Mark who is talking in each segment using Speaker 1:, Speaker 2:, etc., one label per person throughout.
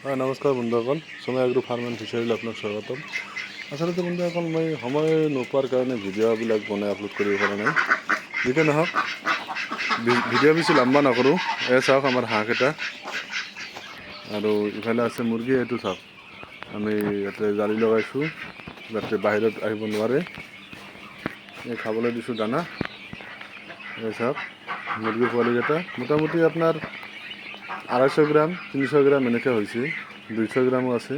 Speaker 1: নমস্কাৰ বন্ধুসকল, সময় এগ্ৰো ফাৰ্ম এণ্ড ফিচাৰীলৈ আপোনাক স্বাগতম। আচলতে বন্ধুসকল, মই সময় নোপোৱাৰ কাৰণে ভিডিঅ'বিলাক বনাই আপলোড কৰিব পৰা নাই। যিকি নহওক, ভিডিঅ' বেছি লম্বা নকৰোঁ। চাওক আমাৰ হাঁহকেইটা, আৰু ইফালে আছে মুৰ্গী। এইটো চাওক, আমি ইয়াতে জালি লগাইছোঁ যাতে বাহিৰত আহিব নোৱাৰে। এই খাবলৈ দিছোঁ দানা। চাওক মুৰ্গী পোৱালিকেইটা মোটামুটি আপোনাৰ 250 গ্ৰাম 300 গ্ৰাম এনেকৈ হৈছে, 200 গ্ৰামো আছে।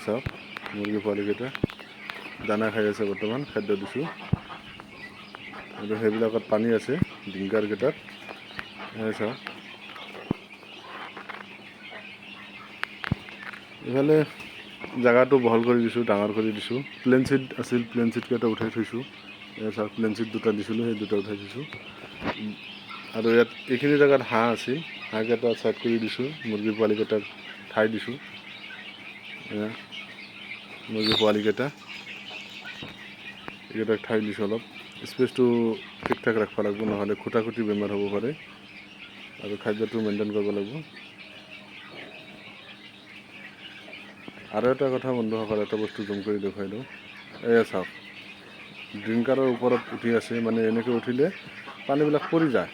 Speaker 1: চাওক মুৰ্গী পোৱালিকেইটা দানা খাই আছে, বৰ্তমান খাদ্য দিছোঁ। আৰু সেইবিলাকত পানী আছে ডিংকাৰ কেইটাত। চাওক ইফালে জেগাটো বহল কৰি দিছোঁ, ডাঙৰ কৰি দিছোঁ। প্লেন চিট আছিল, প্লেন চিটকেইটা উঠাই থৈছোঁ। চাওক প্লেন চিট দুটা দিছিলোঁ, সেই দুটা উঠাই থৈছোঁ। আৰু ইয়াত এইখিনি জেগাত হাঁহ আছিল, হাঁহকেইটা ছাইড কৰি দিছোঁ। মুৰ্গী পোৱালিকেইটাক ঠাই দিছোঁ। মুৰ্গী পোৱালিকেইটা এইকেইটাক ঠাই দিছোঁ। অলপ স্পেচটো ঠিক ঠাক ৰাখিব লাগিব, নহ'লে খুটা খুটি বেমাৰ হ'ব পাৰে। আৰু খাদ্যটো মেইনটেইন কৰিব লাগিব। আৰু এটা কথা বন্ধুসকল, এটা বস্তু জুম কৰি দেখুৱাই দিওঁ। চাওক ড্ৰিংকাৰৰ ওপৰত উঠি আছে, মানে এনেকৈ উঠিলে পানীবিলাক পৰি যায়।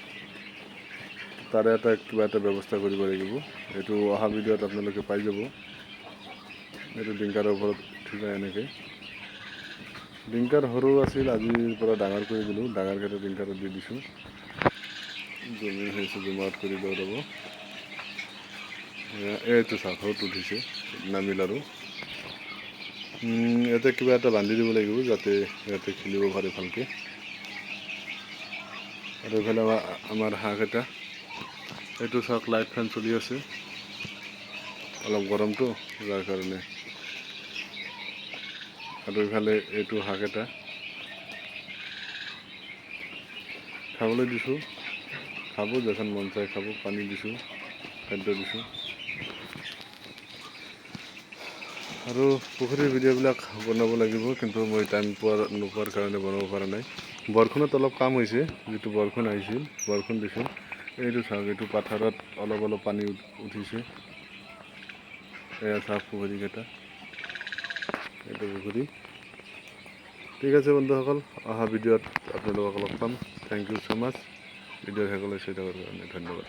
Speaker 1: তাৰে কিবা এটা ব্যৱস্থা কৰিব লাগিব। এইটো অহা ভিডিঅ'ত আপোনালোকে পাই যাব। এইটো ড্ৰিংকাৰৰ ওপৰত উঠি যায় এনেকৈ। ড্ৰিংকাৰ সৰু আছিল, আজিৰ পৰা ডাঙৰ কৰি দিলোঁ। ডাঙৰকেইটা ড্ৰিংকাৰত দি দিছোঁ। জুমি হৈছে, জুম আউট কৰি লৈ ৰ'ব। এইটো চাওক সৰুত উঠিছে, নামিল। আৰু ইয়াতে কিবা এটা বান্ধি দিব লাগিব যাতে ইয়াতে খেলিব পাৰে ভালকৈ। আৰু এইফালে আমাৰ হাঁহকেইটা, এইটো চাওক লাইট ফেন চলি আছে, অলপ গৰমটো যাৰ কাৰণে। আৰু এইফালে এইটো হাঁহকেইটা খাবলৈ দিছোঁ, খাব যখন মন যায় খাব। পানী দিছোঁ, খাদ্য দিছোঁ। আৰু পুখুৰীৰ ভিডিঅ'বিলাক বনাব লাগিব, কিন্তু মই টাইম নোপোৱাৰ কাৰণে বনাব পৰা নাই। বৰষুণত অলপ কাম হৈছে, যিটো বৰষুণ আহিছিল, বৰষুণ দিছিল। এইটো চাওক, এইটো পাথাৰত অলপ অলপ পানী উঠিছে। এয়া চাওক পুখুৰীকেইটা, এইটো পুখুৰী। ঠিক আছে বন্ধুসকল, অহা ভিডিঅ'ত আপোনালোকক লগ পাম। Thank you so' much. Video' শেষলৈ চাই থকাৰ কাৰণে ধন্যবাদ।